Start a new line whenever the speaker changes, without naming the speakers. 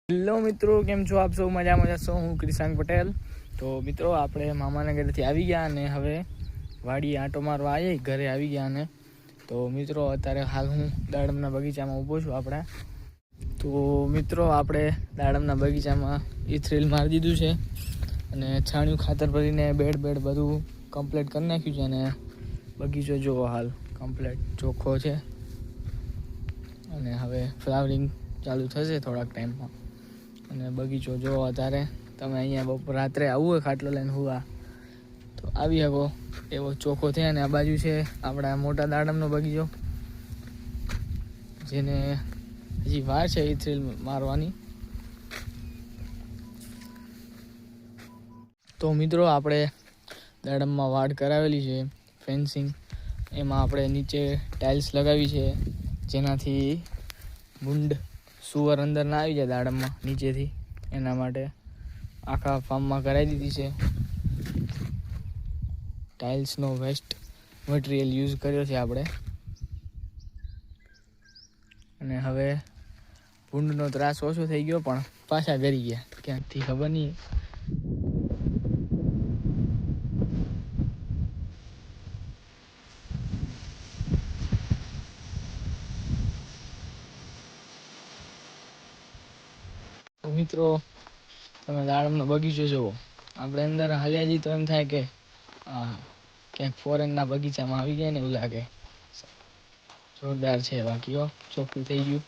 Hello મિત્રો, કેમ છો આપ સૌ? મજામાં છો? હું ક્રિશાંક પટેલ. તો મિત્રો આપણે મામાના ઘરેથી આવી ગયા અને હવે વાડી આંટો મારવા આવી ઘરે આવી ગયા. અને તો મિત્રો અત્યારે હાલ હું દાડમના બગીચામાં ઊભો છું આપણા. તો મિત્રો આપણે દાડમના બગીચામાં ઇથ્રિલ મારી દીધું છે અને છાણિયું ખાતર ભરીને બેડ બધું કમ્પ્લીટ કરી નાખ્યું છે. અને બગીચો જોવો હાલ કમ્પ્લીટ ચોખ્ખો છે અને હવે ફ્લાવરિંગ ચાલુ થશે થોડાક ટાઈમમાં. અને બગીચો જોવો અત્યારે તમે અહીંયા રાત્રે આવવું હોય ખાટલો લઈને હુવા તો આવી શકો એવો ચોખ્ખો છે. અને આ બાજુ છે આપણા મોટા દાડમનો બગીચો, જેને હજી વાર છે ઇથ્રિલ મારવાની. તો મિત્રો આપણે દાડમમાં વાડ કરાવેલી છે ફેન્સિંગ, એમાં આપણે નીચે ટાઇલ્સ લગાવી છે જેનાથી ભૂંડ સુવર અંદર ના આવી જાય દાડમમાં નીચેથી. એના માટે આખા ફાર્મમાં કરાવી દીધી છે. ટાઇલ્સનો વેસ્ટ મટીરિયલ યુઝ કર્યો છે આપણે. અને હવે ભૂંડનો ત્રાસ ઓછો થઈ ગયો પણ પાછા ગરી ગયા ક્યાંકથી ખબર નહીં. મિત્રો તમે દાડમનો બગીચો જુઓ, આપણે અંદર હાલ્યા જઈએ તો એમ થાય કે ક્યાંક ફોરેનના બગીચામાં આવી ગયા ને એવું લાગે. જોરદાર છે. બાકી ચોખ્ખું થઈ ગયું.